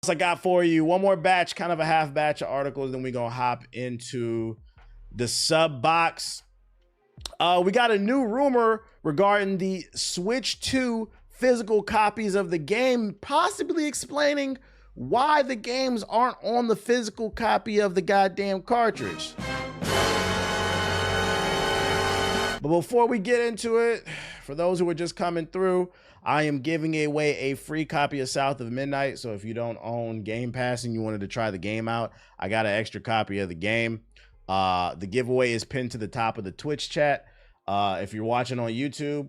I got for you one more batch, kind of a half batch of articles, then we're gonna hop into the sub box. We got a new rumor regarding the Switch 2 physical copies of the game, possibly explaining why the games aren't on the physical copy of the goddamn cartridge. But before we get into it, for those who are just coming through, I am giving away a free copy of South of Midnight. So if you don't own Game Pass and you wanted to try the game out, I got an extra copy of the game. The giveaway is pinned to the top of the Twitch chat. If you're watching on YouTube,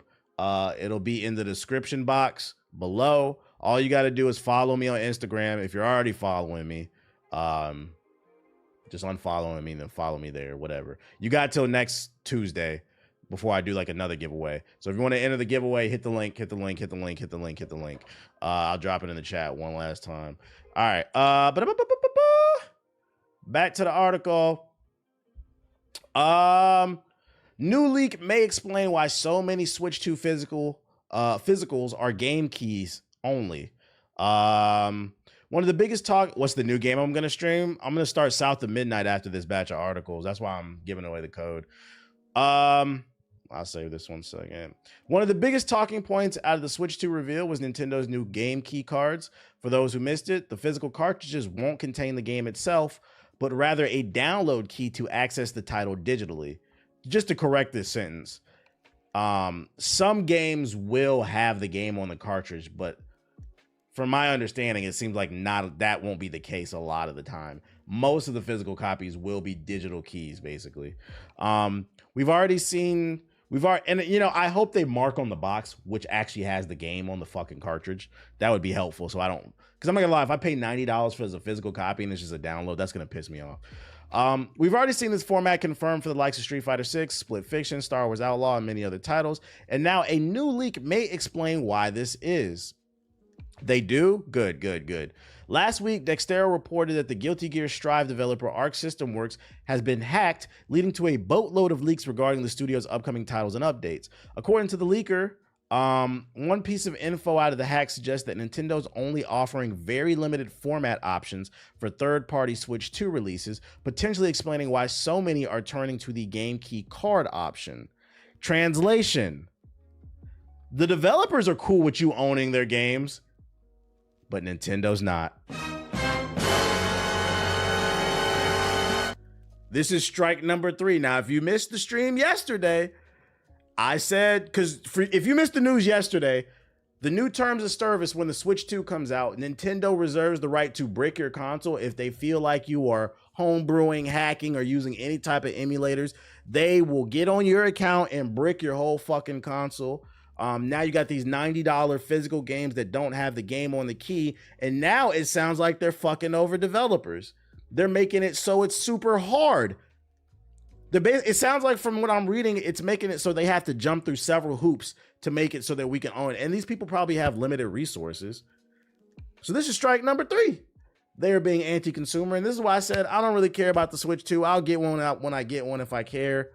it'll be in the description box below. All you got to do is follow me on Instagram. If you're already following me, just unfollowing me, then follow me there, whatever. You got till next Tuesday before I do like another giveaway. So if you want to enter the giveaway, hit the link, hit the link, hit the link, hit the link, hit the link. I'll drop it in the chat one last time. All right. Back to the article. New leak may explain why so many Switch 2 physicals are game keys only. One of the biggest what's the new game I'm going to stream? I'm going to start South of Midnight after this batch of articles. That's why I'm giving away the code. I'll save this 1 second. One of the biggest talking points out of the Switch 2 reveal was Nintendo's new game key cards. For those who missed it, the physical cartridges won't contain the game itself, but rather a download key to access the title digitally. Just to correct this sentence, some games will have the game on the cartridge, but from my understanding, it seems like that won't be the case a lot of the time. Most of the physical copies will be digital keys, basically. And you know, I hope they mark on the box which actually has the game on the fucking cartridge. That would be helpful. So because I'm not gonna lie, if I pay $90 for a physical copy and it's just a download, that's gonna piss me off. We've already seen this format confirmed for the likes of Street Fighter 6, Split Fiction, Star Wars Outlaw, and many other titles. And now a new leak may explain why this is. They do? Good. Last week, Dexterra reported that the Guilty Gear Strive developer Arc System Works has been hacked, leading to a boatload of leaks regarding the studio's upcoming titles and updates. According to the leaker, one piece of info out of the hack suggests that Nintendo's only offering very limited format options for third-party Switch 2 releases, potentially explaining why so many are turning to the game key card option. Translation: the developers are cool with you owning their games, but Nintendo's not. This is strike number 3. Now, if you missed the stream yesterday, I said, because if you missed the news yesterday, the new terms of service when the Switch 2 comes out, Nintendo reserves the right to brick your console if they feel like you are homebrewing, hacking, or using any type of emulators. They will get on your account and brick your whole fucking console. Now you got these $90 physical games that don't have the game on the key, and now it sounds like they're fucking over developers. They're making it so it's super hard. It sounds like, from what I'm reading, it's making it so they have to jump through several hoops to make it so that we can own it. And these people probably have limited resources. So this is strike number 3. They are being anti-consumer, and this is why I said I don't really care about the Switch 2. I'll get one out when I get one if I care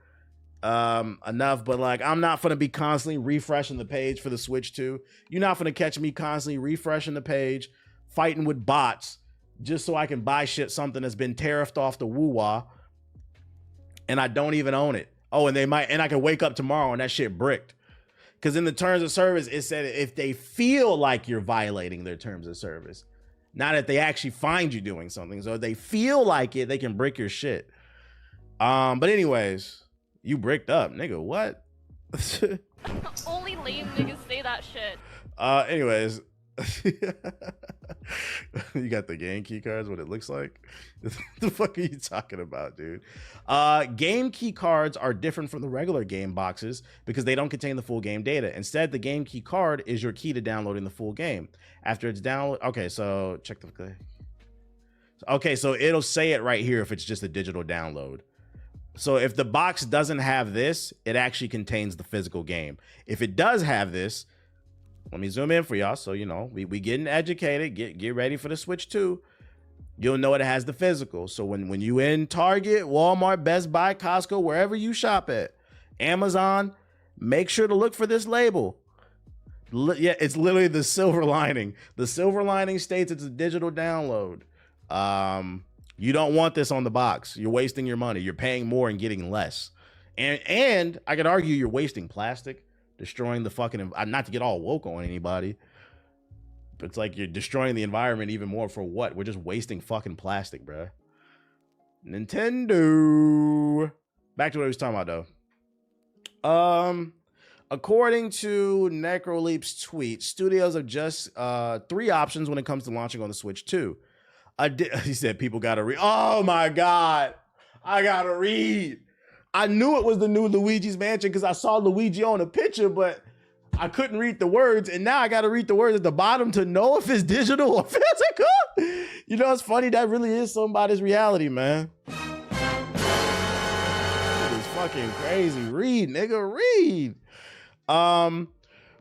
enough, but like, I'm not gonna be constantly refreshing the page for the Switch 2. You're not gonna catch me constantly refreshing the page, fighting with bots just so I can buy something that's been tariffed off the woo-wah and I don't even own it. Oh, and I can wake up tomorrow and that shit bricked. Because in the terms of service, it said if they feel like you're violating their terms of service, not that they actually find you doing something. So if they feel like it, they can brick your shit. But anyways, you bricked up, nigga. What? Only lame niggas say that shit. Anyways, you got the game key cards. What it looks like? The fuck are you talking about, dude? Game key cards are different from the regular game boxes because they don't contain the full game data. Instead, the game key card is your key to downloading the full game. After it's downloaded, okay. So check the. Okay, so it'll say it right here if it's just a digital download. So if the box doesn't have this, it actually contains the physical game. If it does have this, let me zoom in for y'all. So, you know, we getting educated. Get ready for the Switch 2. You'll know it has the physical. So when you in Target, Walmart, Best Buy, Costco, wherever you shop at, Amazon, make sure to look for this label. Yeah, it's literally the silver lining. The silver lining states it's a digital download. You don't want this on the box. You're wasting your money. You're paying more and getting less. And I could argue you're wasting plastic, destroying the fucking, not to get all woke on anybody, but it's like you're destroying the environment even more for what? We're just wasting fucking plastic, bruh. Nintendo. Back to what I was talking about though. According to Necroleap's tweet, studios have just 3 options when it comes to launching on the Switch 2. He said people gotta read. Oh my God, I gotta read. I knew it was the new Luigi's Mansion because I saw Luigi on a picture, but I couldn't read the words, and now I gotta read the words at the bottom to know if it's digital or physical. You know, it's funny, that really is somebody's reality, man. It's fucking crazy. Read, nigga, read.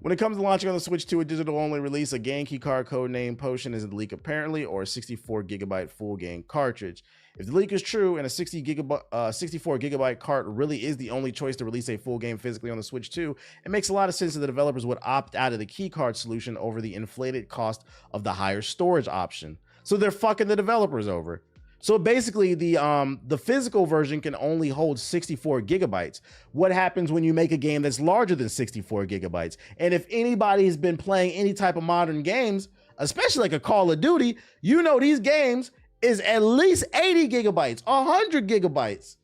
When it comes to launching on the Switch 2, a digital-only release, a game key card codenamed Potion is in the leak apparently, or a 64-gigabyte full game cartridge. If the leak is true and a 64-gigabyte cart really is the only choice to release a full game physically on the Switch 2, it makes a lot of sense that the developers would opt out of the key card solution over the inflated cost of the higher storage option. So they're fucking the developers over. So basically, the physical version can only hold 64 gigabytes. What happens when you make a game that's larger than 64 gigabytes? And if anybody has been playing any type of modern games, especially like a Call of Duty, you know these games is at least 80 gigabytes, 100 gigabytes.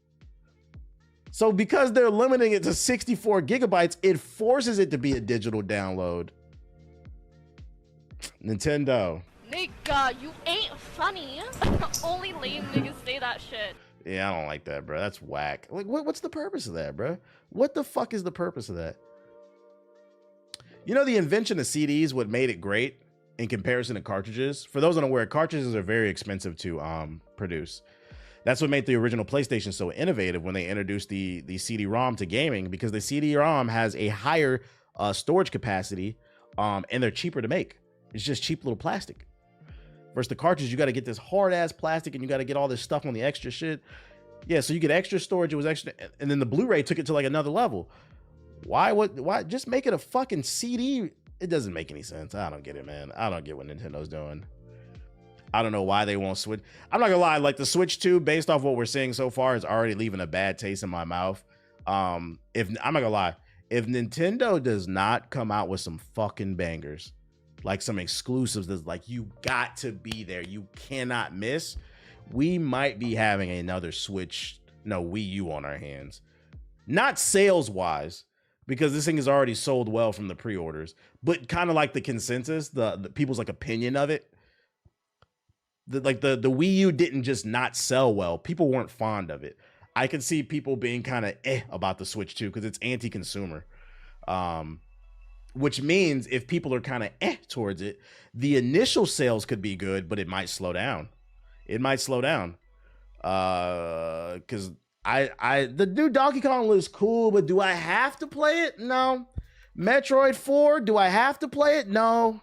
So because they're limiting it to 64 gigabytes, it forces it to be a digital download. Nintendo. Nigga, you ain't funny. Only lame niggas say that shit. Yeah, I don't like that, bro. That's whack. Like, what's the purpose of that, bro? What the fuck is the purpose of that? You know, the invention of CDs, what made it great in comparison to cartridges? For those unaware, cartridges are very expensive to produce. That's what made the original PlayStation so innovative when they introduced the CD-ROM to gaming, because the CD-ROM has a higher storage capacity, and they're cheaper to make. It's just cheap little plastic. Versus the cartridge, you got to get this hard ass plastic and you got to get all this stuff on the extra shit. Yeah, so you get extra storage. It was extra, and then the Blu-ray took it to like another level. Why just make it a fucking CD? It doesn't make any sense. I don't get it, man. I don't get what Nintendo's doing. I don't know why they won't switch. I'm not gonna lie, like the Switch 2, based off what we're seeing so far, is already leaving a bad taste in my mouth. If I'm not gonna lie, if Nintendo does not come out with some fucking bangers, like some exclusives that's like, you got to be there, you cannot miss, we might be having another Wii U on our hands. Not sales wise, because this thing is already sold well from the pre-orders, but kind of like the consensus, the people's like opinion of it. The Wii U didn't just not sell well. People weren't fond of it. I can see people being kind of about the Switch 2 because it's anti-consumer. Which means if people are kind of towards it, the initial sales could be good, but it might slow down. It might slow down. Because the new Donkey Kong looks cool, but do I have to play it? No. Metroid 4, do I have to play it? No.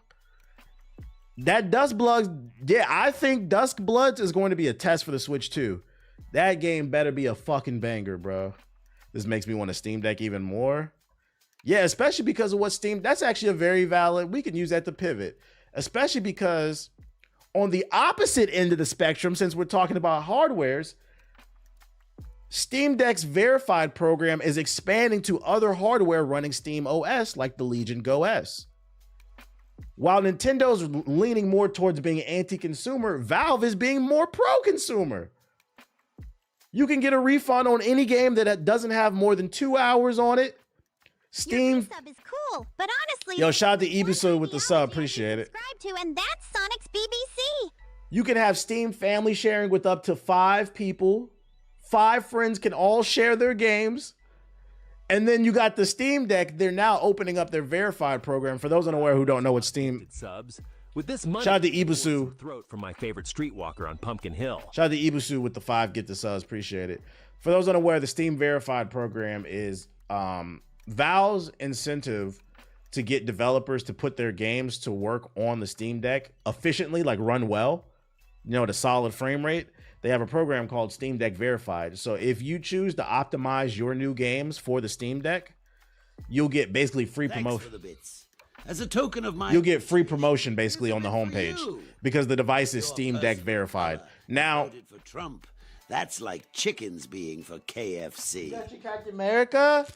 That Dusk Bloods, yeah, I think Dusk Bloods is going to be a test for the Switch 2. That game better be a fucking banger, bro. This makes me want to Steam Deck even more. Yeah, especially because of what Steam, that's actually a very valid, we can use that to pivot. Especially because on the opposite end of the spectrum, since we're talking about hardwares, Steam Deck's verified program is expanding to other hardware running Steam OS, like the Legion Go S. While Nintendo's leaning more towards being anti-consumer, Valve is being more pro-consumer. You can get a refund on any game that doesn't have more than 2 hours on it. Steam sub is cool, but honestly, yo, shout out to Ibisu with the sub, appreciate it. Subscribe to, and that's Sonic's BBC. You can have Steam family sharing with up to 5 people. 5 friends can all share their games. And then you got the Steam Deck. They're now opening up their verified program. For those unaware who don't know what Steam subs. With this money, shout out to Ibisu. Throat from my favorite streetwalker on Pumpkin Hill. Shout out to Ibisu with the 5 get the subs, appreciate it. For those unaware, the Steam verified program is Valve's incentive to get developers to put their games to work on the Steam Deck efficiently, like run well, you know, at a solid frame rate. They have a program called Steam Deck Verified. So if you choose to optimize your new games for the Steam Deck, you'll get basically free promotion. As a token of my... You'll get free promotion basically on the homepage you. because the device is Your Steam Deck personal verified. color Now, voted for Trump. That's like chickens being for KFC. Captain America.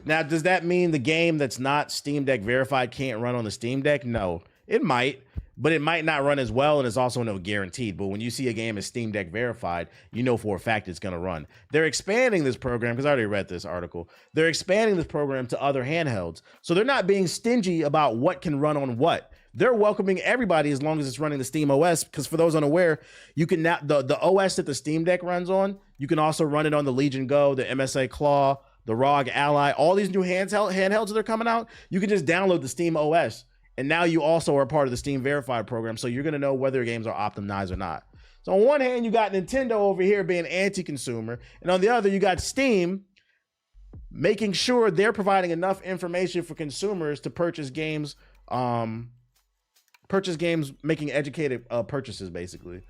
Now, does that mean the game that's not Steam Deck verified can't run on the Steam Deck? No, it might, but it might not run as well, and it's also no guaranteed. But when you see a game is Steam Deck verified, you know for a fact it's going to run. They're expanding this program, because I already read this article. They're expanding this program to other handhelds. So they're not being stingy about what can run on what. They're welcoming everybody as long as it's running the Steam OS, because for those unaware, you can now, the OS that the Steam Deck runs on, you can also run it on the Legion Go, the MSA Claw, the ROG Ally, all these new handhelds that are coming out. You can just download the Steam OS, and now you also are part of the Steam Verified program, so you're gonna know whether games are optimized or not. So on one hand, you got Nintendo over here being anti-consumer, and on the other, you got Steam making sure they're providing enough information for consumers to purchase games, making educated purchases, basically.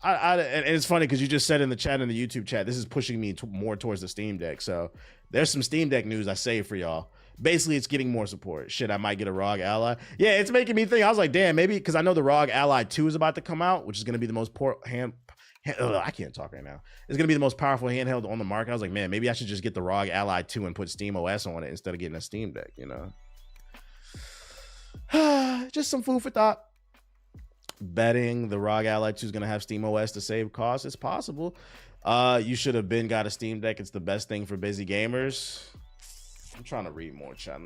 And it's funny because you just said in the chat, in the YouTube chat, this is pushing me more towards the Steam Deck. So there's some Steam Deck news I saved for y'all. Basically, it's getting more support. Shit, I might get a ROG Ally. Yeah, it's making me think. I was like, damn, maybe, because I know the ROG Ally 2 is about to come out, which is going to be the most I can't talk right now. It's going to be the most powerful handheld on the market. I was like, man, maybe I should just get the ROG Ally 2 and put Steam OS on it instead of getting a Steam Deck, you know? Just some food for thought. Betting the ROG Ally 2 is going to have Steam OS to save costs. It's possible. You should have got a Steam Deck. It's the best thing for busy gamers. I'm trying to read more, chat.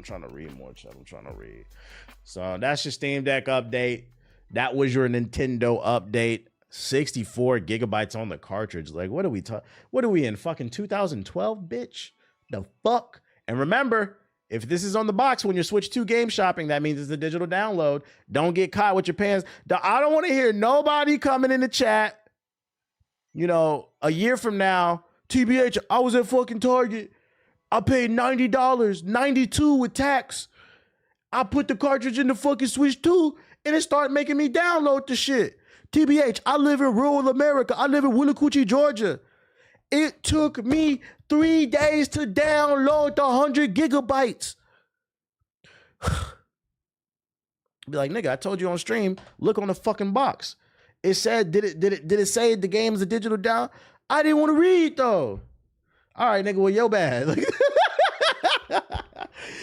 So that's your Steam Deck update. That was your Nintendo update. 64 gigabytes on the cartridge. Like, what are we talking? What are we in? Fucking 2012, bitch? The fuck? And remember, if this is on the box when you're Switch 2 game shopping, that means it's a digital download. Don't get caught with your pants. I don't want to hear nobody coming in the chat, you know, a year from now, TBH, I was at fucking Target. I paid $90, $92 with tax. I put the cartridge in the fucking Switch 2 and it started making me download the shit. TBH, I live in rural America. I live in Willacoochee, Georgia. It took me 3 days to download the 100 gigabytes. Be like, nigga, I told you on stream, look on the fucking box. It said, did it say the game's a digital down? I didn't want to read though. All right, nigga, well, yo bad.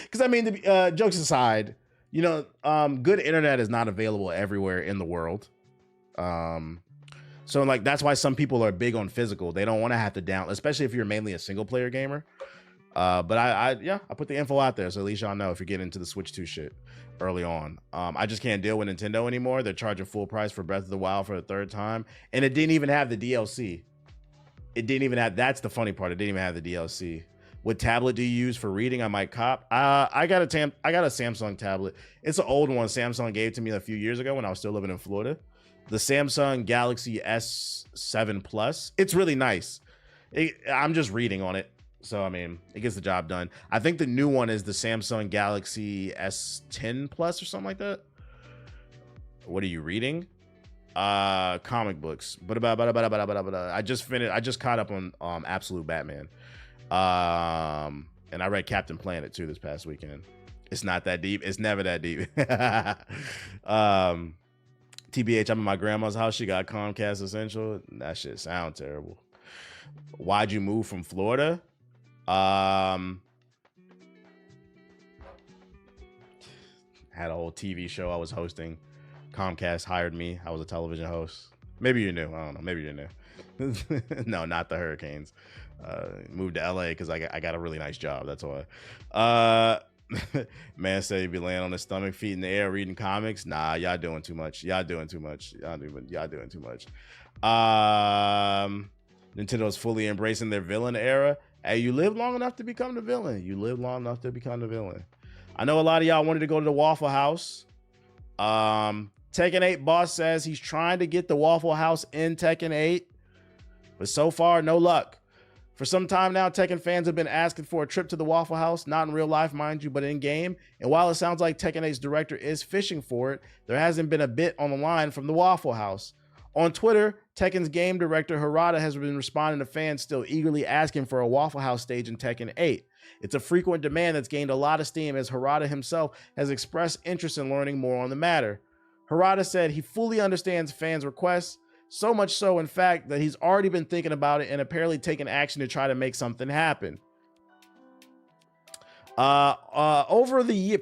Because I mean, jokes aside, you know, good internet is not available everywhere in the world. So like, that's why some people are big on physical. They don't want to have to download, especially if you're mainly a single player gamer. But I put the info out there. So at least y'all know if you're getting into the Switch 2 shit early on. I just can't deal with Nintendo anymore. They're charging full price for Breath of the Wild for the third time. And it didn't even have the DLC. That's the funny part. It didn't even have the DLC. What tablet do you use for reading? I might cop. I got a Samsung tablet. It's an old one Samsung gave to me a few years ago when I was still living in Florida. The Samsung Galaxy S7 Plus. It's really nice. I'm just reading on it. So, I mean, it gets the job done. I think the new one is the Samsung Galaxy S10 Plus or something like that. What are you reading? Comic books. I just caught up on Absolute Batman. And I read Captain Planet too this past weekend. It's not that deep. It's never that deep. TBH, I'm in my grandma's house. She got Comcast Essential. That shit sound terrible. Why'd you move from Florida? Had a whole TV show I was hosting. Comcast hired me. I was a television host. Maybe you knew. I don't know. Maybe you knew. No, not the Hurricanes. Moved to LA because I got a really nice job. That's why. Man said he'd be laying on his stomach, feet in the air, reading comics. Nah, y'all doing too much. Y'all doing too much. Nintendo's fully embracing their villain era. Hey, you live long enough to become the villain. I know a lot of y'all wanted to go to the Waffle House. Tekken 8 boss says he's trying to get the Waffle House in Tekken 8, but so far, no luck. For some time now, Tekken fans have been asking for a trip to the Waffle House, not in real life, mind you, but in game. And while it sounds like Tekken 8's director is fishing for it, there hasn't been a bit on the line from the Waffle House. On Twitter, Tekken's game director Harada has been responding to fans still eagerly asking for a Waffle House stage in Tekken 8. It's a frequent demand that's gained a lot of steam, as Harada himself has expressed interest in learning more on the matter. Harada said he fully understands fans' requests, so much so, in fact, that he's already been thinking about it and apparently taken action to try to make something happen. Over the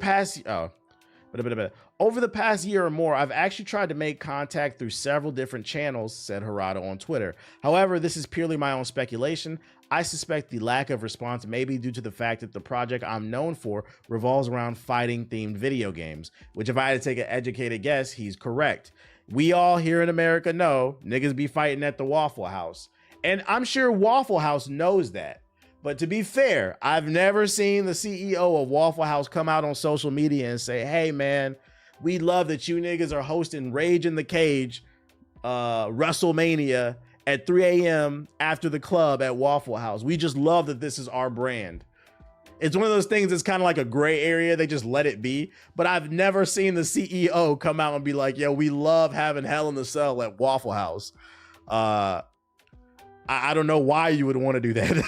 past year or more, I've actually tried to make contact through several different channels, said Harada on Twitter. However, this is purely my own speculation. I suspect the lack of response may be due to the fact that the project I'm known for revolves around fighting-themed video games, which if I had to take an educated guess, he's correct. We all here in America know niggas be fighting at the Waffle House. And I'm sure Waffle House knows that. But to be fair, I've never seen the CEO of Waffle House come out on social media and say, hey man, we love that you niggas are hosting Rage in the Cage, WrestleMania at 3 a.m. after the club at Waffle House. We just love that this is our brand. It's one of those things that's kind of like a gray area. They just let it be. But I've never seen the CEO come out and be like, yo, we love having Hell in the Cell at Waffle House. I don't know why you would want to do that.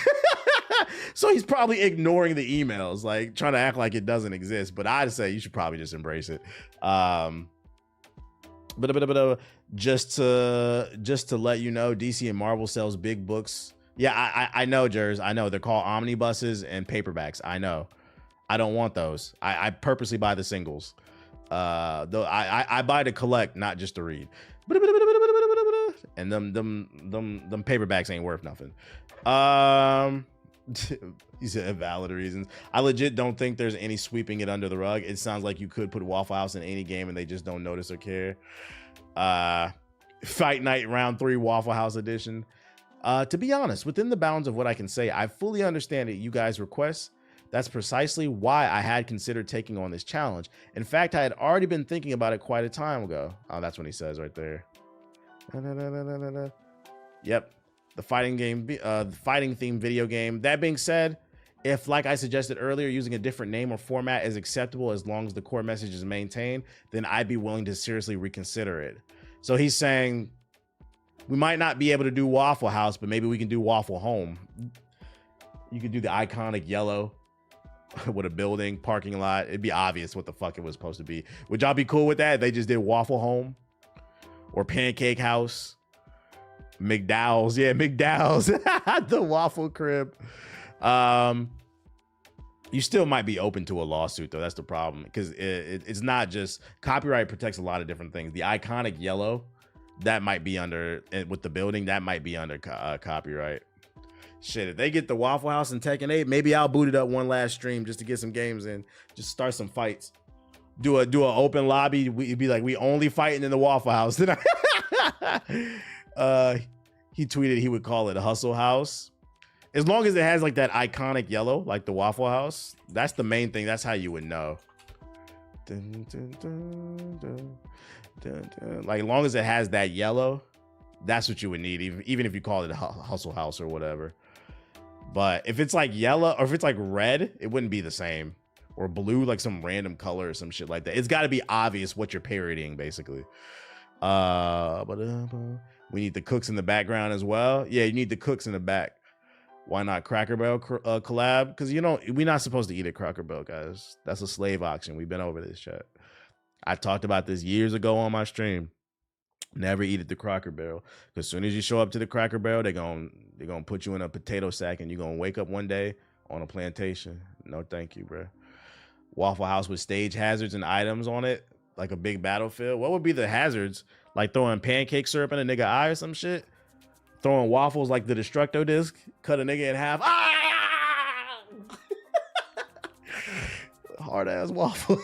So he's probably ignoring the emails, like trying to act like it doesn't exist. But I'd say you should probably just embrace it. Just to let you know, DC and Marvel sells big books. Yeah, I know, Jers. I know they're called omnibuses and paperbacks. I know. I don't want those. I purposely buy the singles. Though I buy to collect, not just to read. And them paperbacks ain't worth nothing. He said valid reasons. I legit don't think there's any sweeping it under the rug. It sounds like you could put Waffle House in any game and they just don't notice or care. Fight Night Round 3 Waffle House edition. To be honest, within the bounds of what I can say, I fully understand that you guys' requests. That's precisely why I had considered taking on this challenge. In fact, I had already been thinking about it quite a time ago. Oh, that's what he says right there. Yep. The fighting game, fighting themed video game. That being said, if, like I suggested earlier, using a different name or format is acceptable as long as the core message is maintained, then I'd be willing to seriously reconsider it. So he's saying we might not be able to do Waffle House, but maybe we can do Waffle Home. You could do the iconic yellow with a building, parking lot. It'd be obvious what the fuck it was supposed to be. Would y'all be cool with that? They just did Waffle Home or Pancake House. McDowell's, yeah, McDowell's. The Waffle Crib. You still might be open to a lawsuit though. That's the problem, because it's not just copyright protects a lot of different things. The iconic yellow, that might be under, with the building, that might be under copyright. Shit, if they get the Waffle House and Tekken 8, maybe I'll boot it up one last stream just to get some games in, just start some fights. Do an open lobby. We'd be like, we only fighting in the Waffle House. He tweeted he would call it Hustle House. As long as it has like that iconic yellow, like the Waffle House, that's the main thing. That's how you would know. Like, as long as it has that yellow, that's what you would need, even if you call it a Hustle House or whatever. But if it's like yellow, or if it's like red, it wouldn't be the same. Or blue, like some random color or some shit like that. It's got to be obvious what you're parodying, basically. We need the cooks in the background as well. Yeah, you need the cooks in the back. Why not Cracker Barrel collab? Because, you know, we're not supposed to eat at Cracker Barrel, guys. That's a slave auction. We've been over this shit. I talked about this years ago on my stream. Never eat at the Cracker Barrel. Because as soon as you show up to the Cracker Barrel, they're gonna put you in a potato sack and you're going to wake up one day on a plantation. No, thank you, bro. Waffle House with stage hazards and items on it, like a big battlefield. What would be the hazards? Like throwing pancake syrup in a nigga eye or some shit? Throwing waffles like the Destructo disc? Cut a nigga in half? Ah! Hard ass waffle.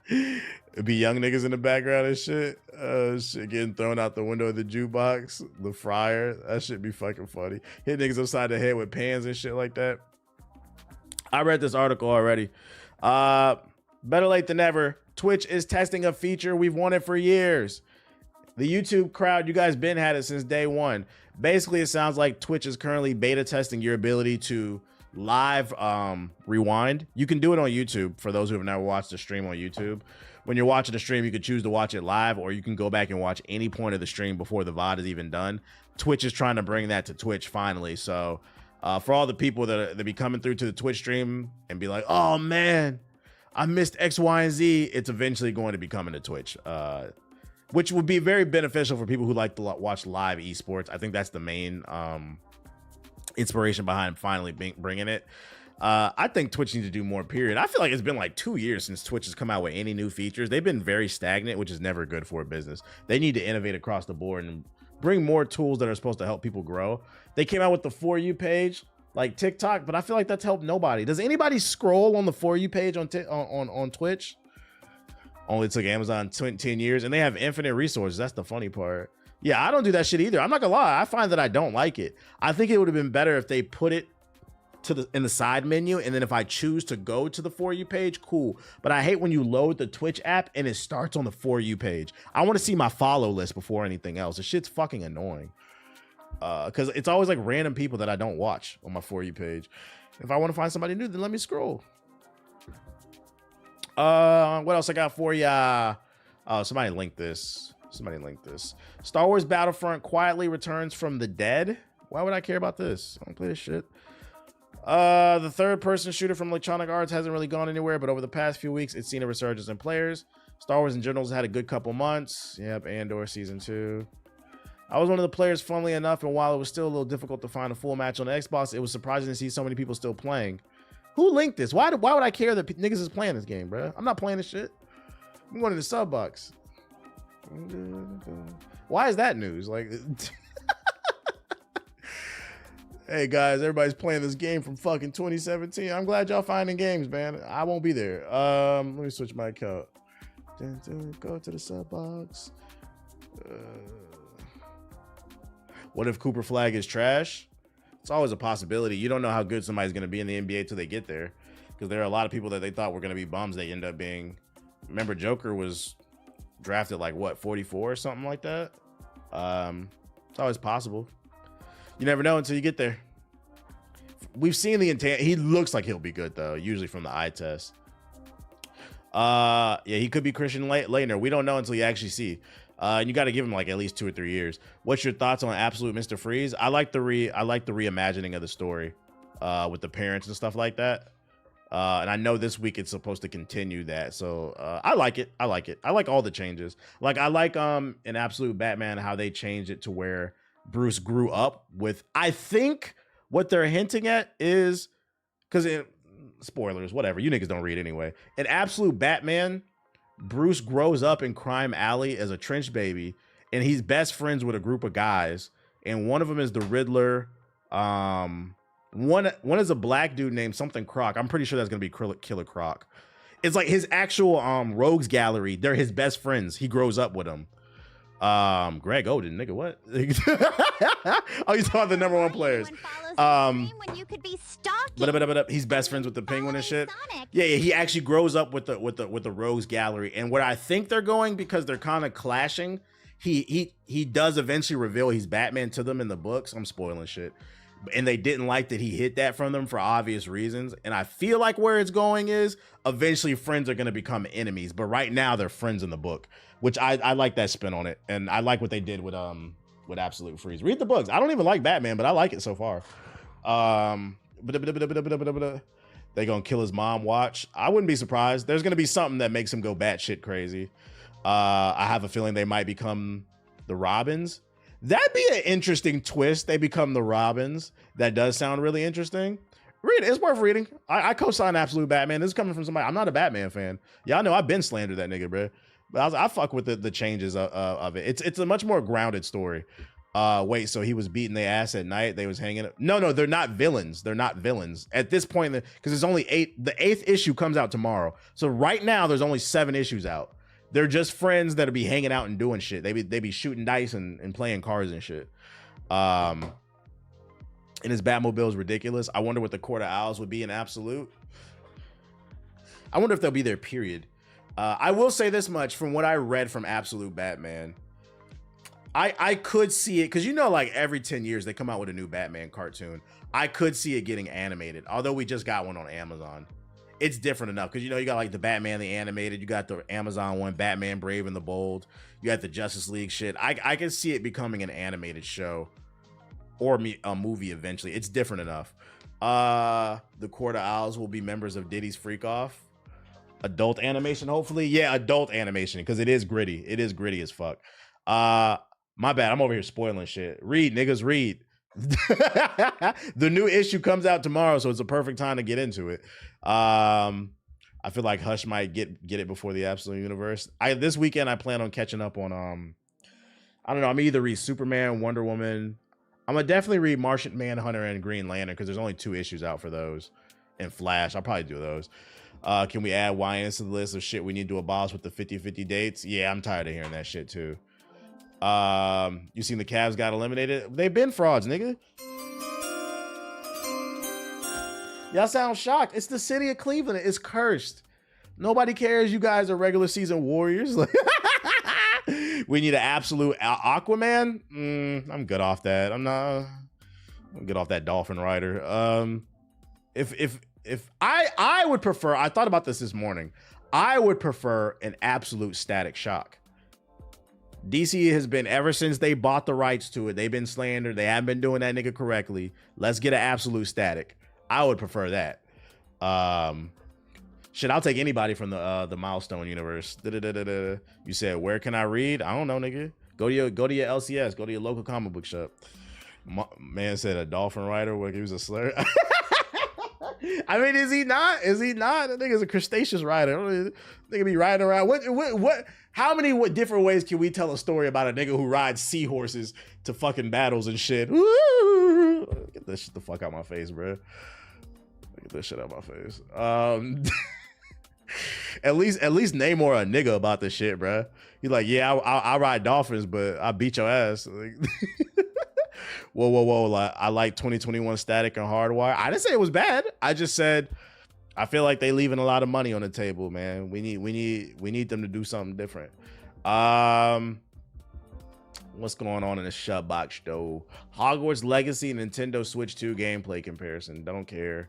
It'd be young niggas in the background and shit. Shit getting thrown out the window of the jukebox, the fryer. That shit be fucking funny. Hit niggas upside the head with pans and shit like that. I read this article already. Better late than never. Twitch is testing a feature we've wanted for years. The YouTube crowd, you guys been had it since day one. Basically, it sounds like Twitch is currently beta testing your ability to live rewind. You can do it on YouTube. For those who have never watched a stream on YouTube, when you're watching a stream, you can choose to watch it live, or you can go back and watch any point of the stream before the VOD is even done. Twitch is trying to bring that to Twitch finally. So For all the people that be coming through to the Twitch stream and be like, oh man, I missed X, Y, and Z. It's eventually going to be coming to Twitch, which would be very beneficial for people who like to watch live esports. I think that's the main inspiration behind finally bringing it. I think Twitch needs to do more, period. I feel like it's been like 2 years since Twitch has come out with any new features. They've been very stagnant, which is never good for a business. They need to innovate across the board and bring more tools that are supposed to help people grow. They came out with the For You page, like TikTok, but I feel like that's helped nobody. Does anybody scroll on the For You page on Twitch? Only took Amazon 10 years, and they have infinite resources. That's the funny part. Yeah, I don't do that shit either. I'm not gonna lie. I find that I don't like it. I think it would have been better if they put it in the side menu, and then if I choose to go to the For You page, cool. But I hate when you load the Twitch app and it starts on the For You page. I want to see my follow list before anything else. The shit's fucking annoying. Because it's always like random people that I don't watch on my For You page. If I want to find somebody new, then let me scroll. What else I got for ya? Somebody link this. Star Wars Battlefront quietly returns from the dead. Why would I care about this? I don't play this shit. The third-person shooter from Electronic Arts hasn't really gone anywhere, but over the past few weeks, it's seen a resurgence in players. Star Wars in general has had a good couple months. Yep, Andor Season 2. I was one of the players, funnily enough, and while it was still a little difficult to find a full match on the Xbox, it was surprising to see so many people still playing. Who linked this? Why would I care that niggas is playing this game, bro? I'm not playing this shit. I'm going to the sub box. Why is that news? Like... Hey guys, everybody's playing this game from fucking 2017. I'm glad y'all finding games, man. I won't be there. Let me switch my account. Go to the sub box. What if Cooper Flag is trash? It's always a possibility. You don't know how good somebody's going to be in the NBA till they get there, because there are a lot of people that they thought were going to be bums. They end up being. Remember, Joker was drafted like what, 44 or something like that. It's always possible. You never know until you get there. We've seen the intent. He looks like he'll be good though, usually from the eye test. Yeah, he could be Christian Laettner. We don't know until you actually see. And you got to give him like at least 2 or 3 years. What's your thoughts on Absolute Mr. Freeze? I like the reimagining of the story with the parents and stuff like that. And I know this week it's supposed to continue that. So I like it. I like all the changes. Like I like in Absolute Batman how they changed it to where Bruce grew up with, I think what they're hinting at is, because spoilers, whatever, you niggas don't read anyway. In Absolute Batman, Bruce grows up in Crime Alley as a trench baby, and he's best friends with a group of guys, and one of them is the Riddler. One is a black dude named something Croc. I'm pretty sure that's gonna be Killer Croc. It's like his actual rogues gallery. They're his best friends. He grows up with them. Greg Oden, nigga, what? Oh, you saw the #1 players. When you could be stalking. He's best friends with the Penguin and shit. Yeah, he actually grows up with the rogues gallery. And what I think they're going, because they're kind of clashing, he does eventually reveal he's Batman to them in the books. I'm spoiling shit. And they didn't like that he hid that from them for obvious reasons. And I feel like where it's going is eventually friends are going to become enemies. But right now they're friends in the book, which I like that spin on it. And I like what they did with Absolute Freeze. Read the books. I don't even like Batman, but I like it so far. They gonna kill his mom. Watch. I wouldn't be surprised. There's gonna be something that makes him go batshit crazy. I have a feeling they might become the Robins. That'd be an interesting twist. They become the Robins. That does sound really interesting. Read it. It's worth reading. I co-sign Absolute Batman. This is coming from somebody. I'm not a Batman fan. Y'all know I've been slandered that nigga, bro. But I fuck with the changes of it. It's a much more grounded story. Wait, so he was beating their ass at night. They was hanging up. No, they're not villains. They're not villains at this point, because there's only 8. The 8th issue comes out tomorrow. So right now there's only 7 issues out. They're just friends that'll be hanging out and doing shit. They be shooting dice and playing cards and shit. And his Batmobile is ridiculous. I wonder what the Court of Owls would be in Absolute. I wonder if they'll be there, period. I will say this much from what I read from Absolute Batman. I could see it, because like every 10 years they come out with a new Batman cartoon. I could see it getting animated, although we just got one on Amazon. It's different enough, because you got like the Batman the animated, you got the Amazon one, Batman Brave and the Bold, you got the Justice League shit. I can see it becoming an animated show. or a movie eventually. It's different enough. The Court of Owls will be members of Diddy's Freak Off. Adult animation, hopefully. Yeah, adult animation, because it is gritty. It is gritty as fuck. My bad. I'm over here spoiling shit. Read, niggas, read. The new issue comes out tomorrow, so it's a perfect time to get into it. I feel like Hush might get it before the Absolute Universe. This weekend I plan on catching up on I don't know. I'm either read Superman, Wonder Woman. I'm gonna definitely read Martian Manhunter and Green Lantern because there's only 2 issues out for those. And Flash, I'll probably do those. Can we add YNs to the list of shit we need to abolish with the 50-50 dates? Yeah, I'm tired of hearing that shit too. You seen the Cavs got eliminated? They've been frauds, nigga. Y'all sound shocked. It's the city of Cleveland. It's cursed. Nobody cares. You guys are regular season warriors. We need an absolute Aquaman. I'm good off that. I'm good off that Dolphin Rider. If I would prefer, I thought about this morning. I would prefer an absolute Static Shock. DC has been, ever since they bought the rights to it, they've been slandered. They haven't been doing that nigga correctly. Let's get an absolute Static. I would prefer that. Shit, I'll take anybody from the Milestone universe. You said, where can I read? I don't know, nigga. Go to your LCS. Go to your local comic book shop. Man said a Dolphin Rider. What, he was a slur? I mean, is he not? Is he not? That nigga's a crustaceous rider. Nigga be riding around. What? How many different ways can we tell a story about a nigga who rides seahorses to fucking battles and shit? Woo! Get this shit the fuck out my face, bro. Get this shit out my face. At least Namor a nigga about this shit, bro. He's like, yeah, I ride dolphins, but I beat your ass. Like, whoa. Like, I like 2021 Static and Hardwire. I didn't say it was bad. I just said I feel like they leaving a lot of money on the table, man. We need them to do something different. What's going on in the shut box though? Hogwarts Legacy, Nintendo Switch 2 gameplay comparison. Don't care.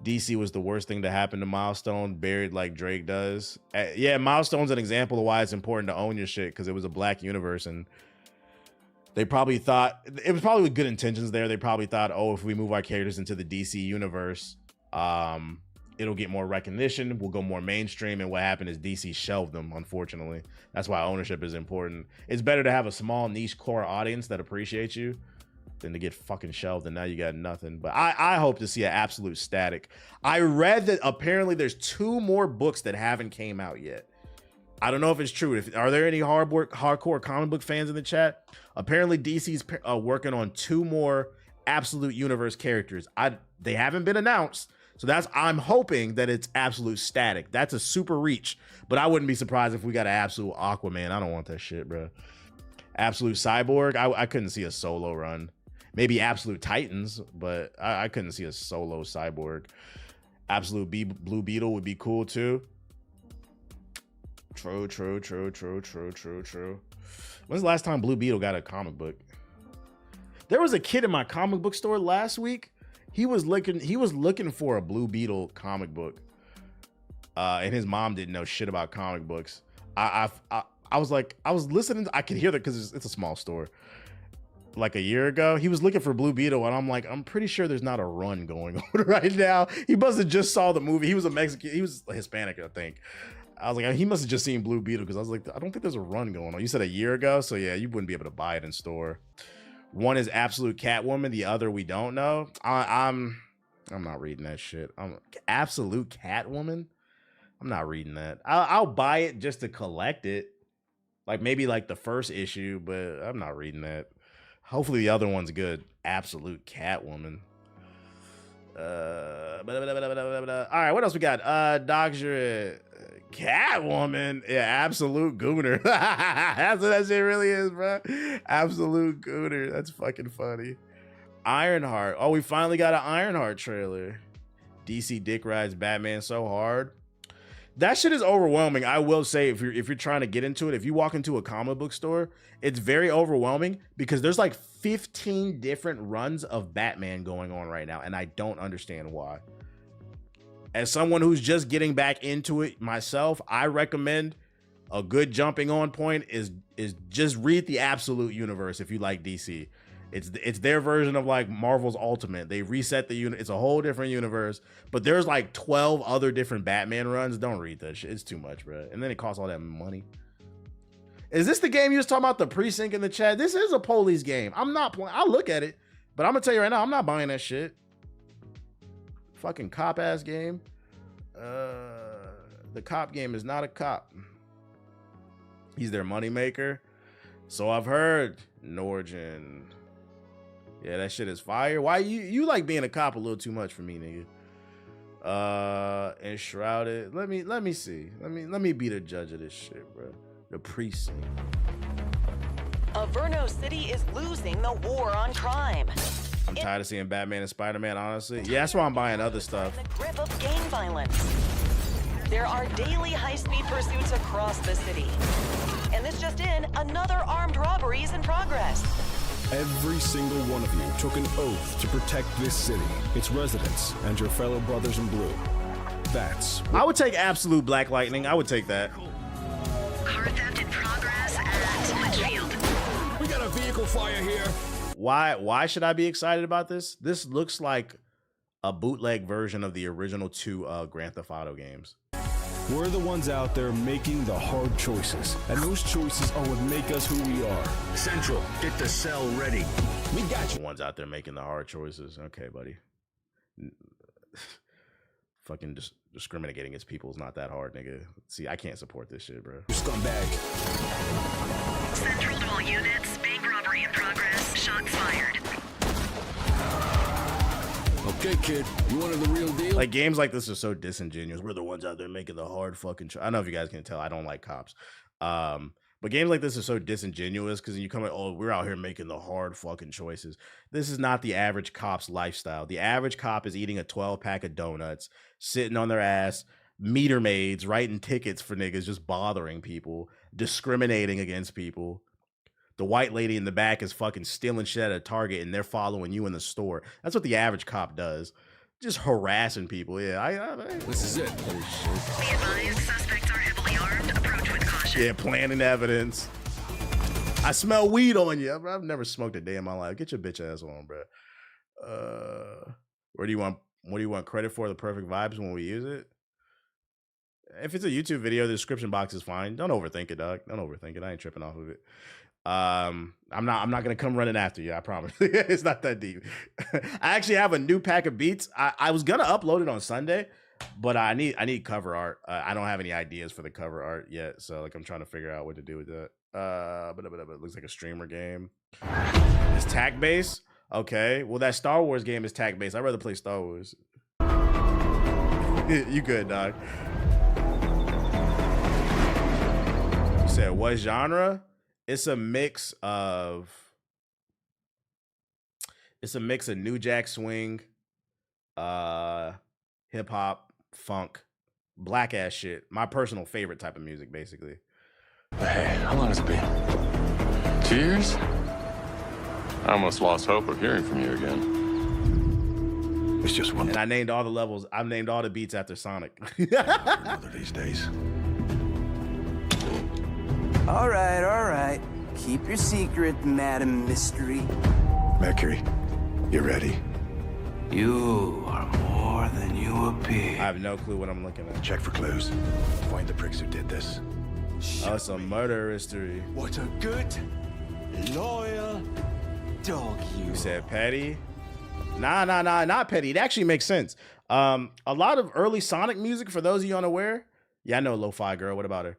DC was the worst thing to happen to Milestone, buried like Drake does. Yeah, Milestone's an example of why it's important to own your shit, because it was a black universe, and they probably thought, it was probably with good intentions there. They probably thought, oh, if we move our characters into the DC universe, it'll get more recognition. We'll go more mainstream. And what happened is DC shelved them, unfortunately. That's why ownership is important. It's better to have a small niche core audience that appreciates you than to get fucking shelved and now you got nothing. But I hope to see an absolute Static. I read that apparently there's 2 more books that haven't came out yet. I don't know if it's true. Are there any hardcore comic book fans in the chat? Apparently DC's working on 2 more absolute universe characters. They haven't been announced. So I'm hoping that it's absolute Static. That's a super reach, but I wouldn't be surprised if we got an absolute Aquaman. I don't want that shit, bro. Absolute Cyborg. I couldn't see a solo run. Maybe Absolute Titans, but I couldn't see a solo Cyborg. Absolute Blue Beetle would be cool too. True. When's the last time Blue Beetle got a comic book? There was a kid in my comic book store last week. He was looking for a Blue Beetle comic book, and his mom didn't know shit about comic books. I was listening. I could hear that because it's a small store. Like a year ago, he was looking for Blue Beetle, and I'm like, I'm pretty sure there's not a run going on right now. He must have just saw the movie. He was a Mexican. He was Hispanic, I think. I was like, he must have just seen Blue Beetle, because I was like, I don't think there's a run going on. You said a year ago, so yeah, you wouldn't be able to buy it in store. One is Absolute Catwoman, the other we don't know. I'm not reading that shit. Absolute Catwoman. I'm not reading that. I'll buy it just to collect it, like maybe like the first issue, but I'm not reading that. Hopefully the other one's good. Absolute Catwoman. All right, what else we got? Doctor Catwoman. Yeah, Absolute Gooner. That's what that shit really is, bro. Absolute Gooner. That's fucking funny. Ironheart. Oh, we finally got an Ironheart trailer. DC dick rides Batman so hard. That shit is overwhelming. I will say, if you're trying to get into it, if you walk into a comic book store, it's very overwhelming because there's like 15 different runs of Batman going on right now, and I don't understand why. As someone who's just getting back into it myself, I recommend a good jumping on point is just read the Absolute Universe if you like DC. It's their version of like Marvel's Ultimate. They reset the unit. It's a whole different universe. But there's like 12 other different Batman runs. Don't read that shit. It's too much, bro. And then it costs all that money. Is this the game you was talking about, the Precinct in the chat? This is a police game. I'm not playing. I'll look at it. But I'm going to tell you right now, I'm not buying that shit. Fucking cop-ass game. The cop game is not a cop. He's their moneymaker. So I've heard. Norgin. Yeah, that shit is fire. Why you like being a cop a little too much for me, nigga? Enshrouded. Let me see. Let me be the judge of this shit, bro. The Precinct. Averno City is losing the war on crime. I'm tired of seeing Batman and Spider-Man, honestly. Yeah, that's why I'm buying other stuff. The grip of gang violence. There are daily high-speed pursuits across the city. And this just in, another armed robbery is in progress. Every single one of you took an oath to protect this city, its residents, and your fellow brothers in blue. That's I would take absolute Black Lightning. I would take that. Car theft in progress at Litchfield. we got a vehicle fire here. Why should I be excited about this? This looks like a bootleg version of the original 2 Grand Theft Auto games. We're the ones out there making the hard choices, and those choices are what make us who we are. Central, get the cell ready. We got you. The ones out there making the hard choices. Okay, buddy. Fucking discriminating against people is not that hard, nigga. See, I can't support this shit, bro. You scumbag. Central to all units. Bank robbery in progress. Shots fired. Okay, kid. You wanted the real deal? Like, games like this are so disingenuous. We're the ones out there making the hard fucking I don't know if you guys can tell. I don't like cops. But games like this are so disingenuous because you come like, oh, we're out here making the hard fucking choices. This is not the average cop's lifestyle. The average cop is eating a 12-pack of donuts, sitting on their ass, meter maids, writing tickets for niggas, just bothering people, discriminating against people. The white lady in the back is fucking stealing shit at a Target and they're following you in the store. That's what the average cop does. Just harassing people. Yeah, This is it. Be advised, suspects are heavily armed. Approach with caution. Yeah, planting evidence. I smell weed on you. I've never smoked a day in my life. Get your bitch ass on, bro. What do you want credit for? The perfect vibes when we use it? If it's a YouTube video, the description box is fine. Don't overthink it, dog. Don't overthink it. I ain't tripping off of it. I'm not gonna come running after you, I promise. It's not that deep. I actually have a new pack of beats. I was gonna upload it on Sunday, but I need cover art. I don't have any ideas for the cover art yet, so like I'm trying to figure out what to do with that. But it looks like a streamer game. It's tack based. Okay, well that Star Wars game is tack based. I'd rather play Star Wars. You good, dog? You said what genre? It's a mix of New Jack Swing, hip hop, funk, black ass shit. My personal favorite type of music, basically. Hey, how long has it been? 2 years? I almost lost hope of hearing from you again. It's just one And I named all the levels. I've named all the beats after Sonic. another these days. All right. Keep your secret, Madam Mystery. Mercury, you ready? You are more than you appear. I have no clue what I'm looking at. Check for clues. Find the pricks who did this. Oh, it's a murder history. What a good, loyal dog you You said petty? Nah, not petty. It actually makes sense. A lot of early Sonic music, for those of you unaware. Yeah, I know Lo-Fi Girl. What about her?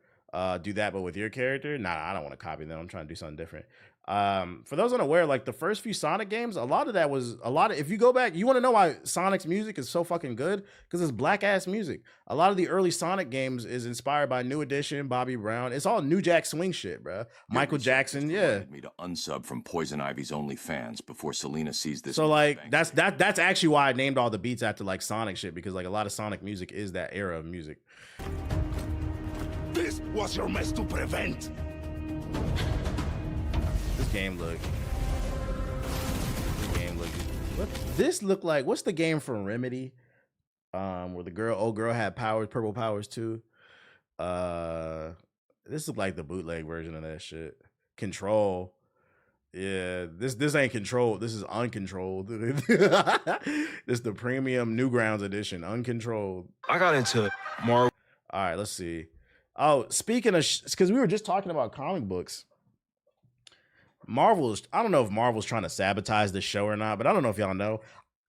Do that, but with your character? Nah, I don't want to copy them. I'm trying to do something different. For those unaware, like the first few Sonic games, if you go back, you want to know why Sonic's music is so fucking good? Because it's black ass music. A lot of the early Sonic games is inspired by New Edition, Bobby Brown. It's all New Jack Swing shit, bro. Michael Jackson, yeah. Me to unsub from Poison Ivy's OnlyFans before Selena sees this. So like that's actually why I named all the beats after like Sonic shit, because like a lot of Sonic music is that era of music. This was your mess to prevent. This game look. What this look like? What's the game from Remedy? Where the old girl had powers, purple powers too. This look like the bootleg version of that shit. Control. Yeah, this ain't controlled. This is uncontrolled. This the premium Newgrounds edition, uncontrolled. I got into Marvel. All right, let's see. Oh, speaking of, because we were just talking about comic books. Marvel's, I don't know if Marvel's trying to sabotage this show or not, but I don't know if y'all know.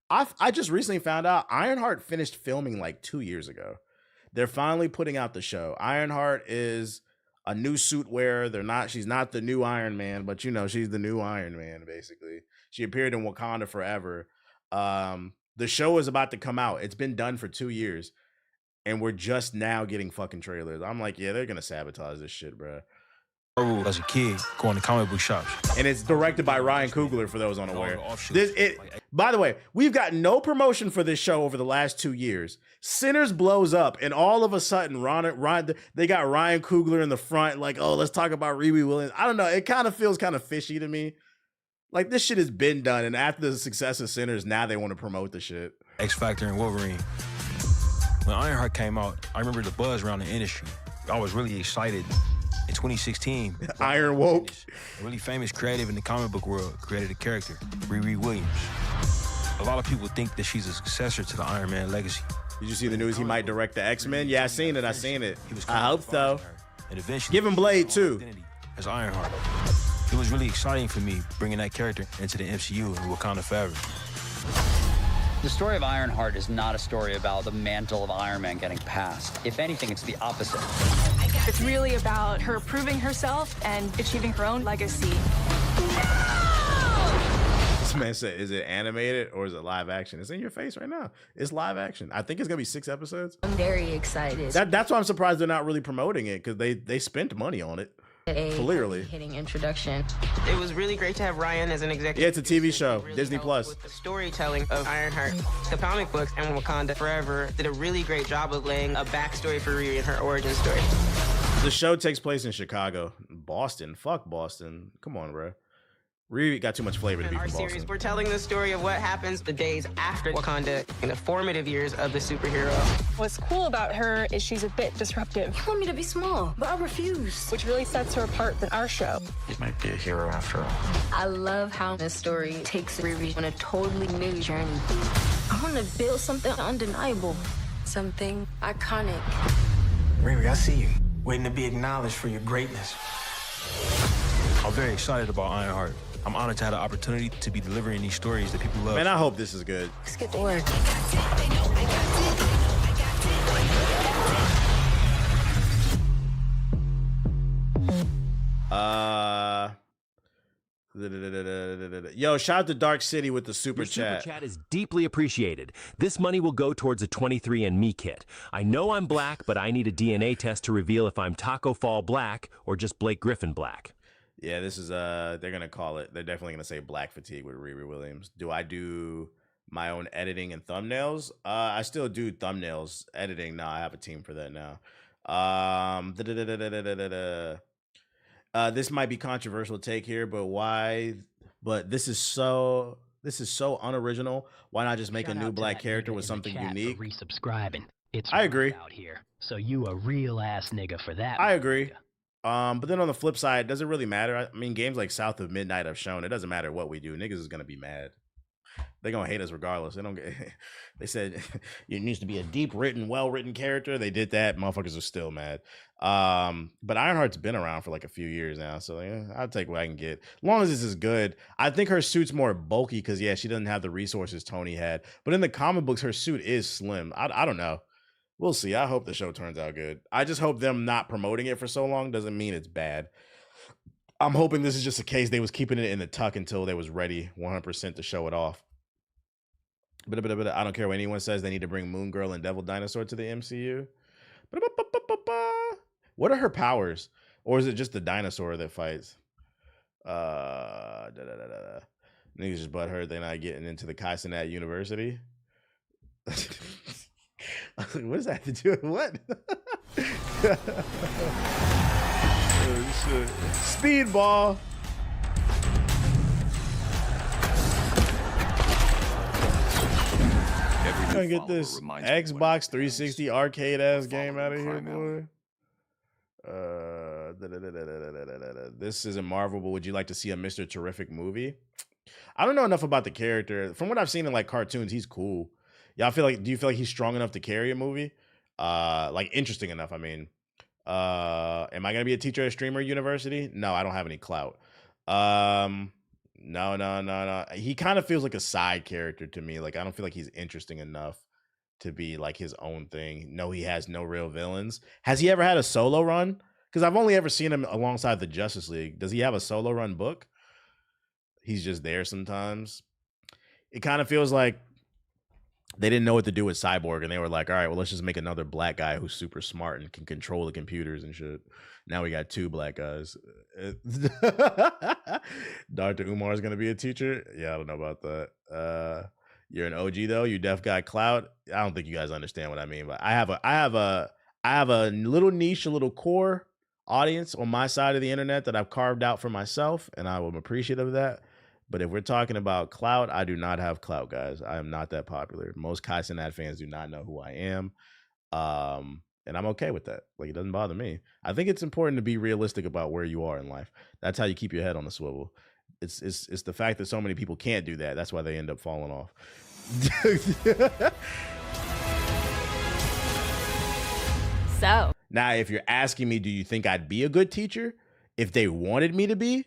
I just recently found out Ironheart finished filming like 2 years ago. They're finally putting out the show. Ironheart is a new suit wearer. She's not the new Iron Man, but you know, she's the new Iron Man, basically. She appeared in Wakanda Forever. The show is about to come out. It's been done for 2 years, and we're just now getting fucking trailers. I'm like, yeah, they're gonna sabotage this shit, bro. As a kid, going to comic book shops. And it's directed by Ryan Coogler, for those unaware. By the way, we've got no promotion for this show over the last 2 years. Sinners blows up, and all of a sudden, they got Ryan Coogler in the front, like, oh, let's talk about Riri Williams. I don't know. It kind of feels kind of fishy to me. Like, this shit has been done, and after the success of Sinners, now they want to promote the shit. X Factor and Wolverine. When Ironheart came out, I remember the buzz around the industry. I was really excited. In 2016, Iron Woke, a really famous creative in the comic book world, created a character, Riri Williams. A lot of people think that she's a successor to the Iron Man legacy. Did you see the news he might direct the X-Men? Yeah, I seen it. I hope so. And eventually, give him Blade too. As Ironheart. It was really exciting for me bringing that character into the MCU and Wakanda Forever. The story of Ironheart is not a story about the mantle of Iron Man getting passed. If anything, it's the opposite. It's really about her proving herself and achieving her own legacy. This man said, is it animated or is it live action? It's in your face right now. It's live action. I think it's gonna be 6 episodes. I'm very excited. That's why I'm surprised they're not really promoting it, because they spent money on it. Clearly. Hitting introduction. It was really great to have Ryan as an executive. Yeah, it's a TV show, really Disney Plus. With the storytelling of Ironheart, the comic books, and Wakanda Forever did a really great job of laying a backstory for Riri and her origin story. The show takes place in Chicago. Boston. Fuck Boston. Come on, bro. Riri got too much flavor to be from Boston. Series, we're telling the story of what happens the days after Wakanda in the formative years of the superhero. What's cool about her is she's a bit disruptive. You want me to be small, but I refuse. Which really sets her apart than our show. You might be a hero after all. I love how this story takes Riri on a totally new journey. I want to build something undeniable, something iconic. Riri, I see you, waiting to be acknowledged for your greatness. I'm very excited about Ironheart. I'm honored to have the opportunity to be delivering these stories that people love. Man, I hope this is good. Let's get to work. Yo, shout out to Dark City with the super Your chat. Super chat is deeply appreciated. This money will go towards a 23andMe kit. I know I'm black, but I need a DNA test to reveal if I'm Taco Fall black or just Blake Griffin black. Yeah, this is they're gonna call it. They're definitely gonna say black fatigue with Riri Williams. Do I do my own editing and thumbnails? I still do thumbnails editing. No, I have a team for that now. This might be controversial take here, but why? But this is so unoriginal. Why not just make a new black character with something unique? Resubscribing. It's I agree. Out here, so you a real ass nigga for that. I agree. But then on the flip side, does it really matter? I mean, games like South of Midnight have shown it doesn't matter what we do. Niggas is gonna be mad. They're gonna hate us regardless. They don't get. They said it needs to be a deep written, well written character. They did that. Motherfuckers are still mad. But Ironheart's been around for like a few years now, so yeah, I'll take what I can get. As long as this is good. I think her suit's more bulky because yeah, she doesn't have the resources Tony had. But in the comic books, her suit is slim. I don't know. We'll see. I hope the show turns out good. I just hope them not promoting it for so long doesn't mean it's bad. I'm hoping this is just a case they was keeping it in the tuck until they was ready 100% to show it off. But I don't care what anyone says. They need to bring Moon Girl and Devil Dinosaur to the MCU. What are her powers? Or is it just the dinosaur that fights? Niggas just butthurt they're not getting into the Kaisenat University. What does that have to do with what? Oh, shit. Speedball. Gonna get this Xbox 360 arcade ass game out of here, boy. This isn't Marvel, but would you like to see a Mr. Terrific movie? I don't know enough about the character. From what I've seen in like cartoons, he's cool. Y'all feel like, do you feel like he's strong enough to carry a movie? Like interesting enough, I mean. Am I gonna be a teacher at Streamer University? No, I don't have any clout. No. He kind of feels like a side character to me. Like I don't feel like he's interesting enough to be like his own thing. No, he has no real villains. Has he ever had a solo run? Because I've only ever seen him alongside the Justice League. Does he have a solo run book? He's just there sometimes. It kind of feels like they didn't know what to do with Cyborg, and they were like, all right, well, let's just make another black guy who's super smart and can control the computers and shit. Now we got 2 black guys. Dr. Umar is going to be a teacher? Yeah, I don't know about that. You're an OG, though? You deaf got clout? I don't think you guys understand what I mean, but I have a little niche, a little core audience on my side of the internet that I've carved out for myself, and I am appreciative of that. But if we're talking about clout, I do not have clout, guys. I am not that popular. Most Kai Cenat fans do not know who I am. And I'm okay with that. Like, it doesn't bother me. I think it's important to be realistic about where you are in life. That's how you keep your head on the swivel. It's the fact that so many people can't do that. That's why they end up falling off. So. Now, if you're asking me, do you think I'd be a good teacher if they wanted me to be?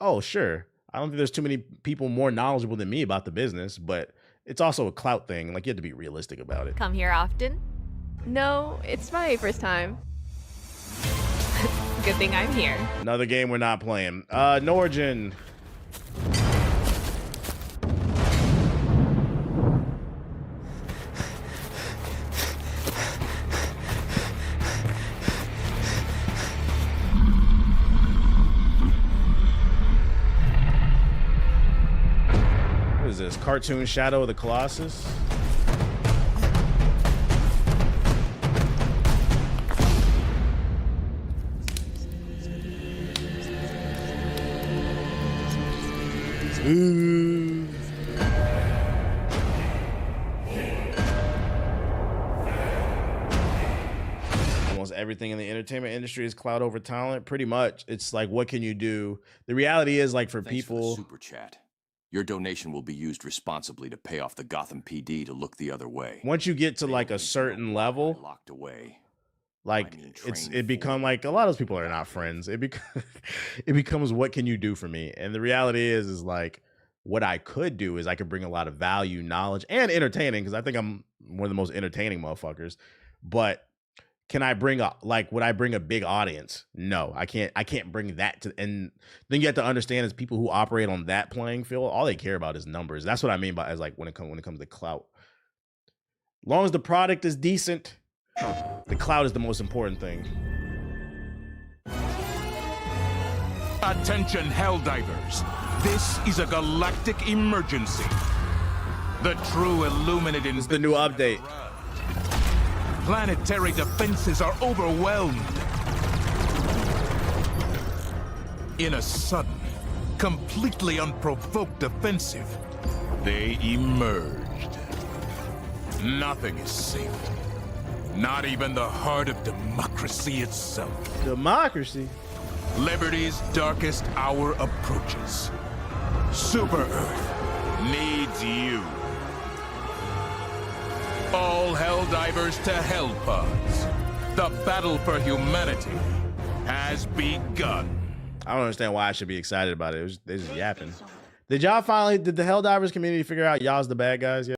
Oh, sure. I don't think there's too many people more knowledgeable than me about the business, but it's also a clout thing. Like, you have to be realistic about it. Come here often? No, it's my first time. Good thing I'm here. Another game we're not playing. Norgin. What is this? Cartoon Shadow of the Colossus? Ooh. Almost everything in the entertainment industry is clout over talent. Pretty much. It's like, what can you do? The reality is, like, for people. For the super chat. Your donation will be used responsibly to pay off the Gotham PD to look the other way. Once you get to like a certain level, locked away. Like it become like a lot of those people are not friends. It becomes what can you do for me? And the reality is like what I could do is I could bring a lot of value, knowledge, and entertaining, because I think I'm one of the most entertaining motherfuckers. But can I bring would I bring a big audience? No, I can't bring that to. And then you have to understand is people who operate on that playing field, all they care about is numbers. That's what I mean by as like when it comes to clout. As long as the product is decent, the clout is the most important thing. Attention, Helldivers. This is a galactic emergency. The true Illuminated. It's the new update. Planetary defenses are overwhelmed. In a sudden, completely unprovoked offensive, they emerged. Nothing is safe. Not even the heart of democracy itself. Democracy? Liberty's darkest hour approaches. Super Earth needs you. All Helldivers to Hellpods. The battle for humanity has begun. I don't understand why I should be excited about it. They're just yapping. Did the Helldivers community figure out y'all's the bad guys yet?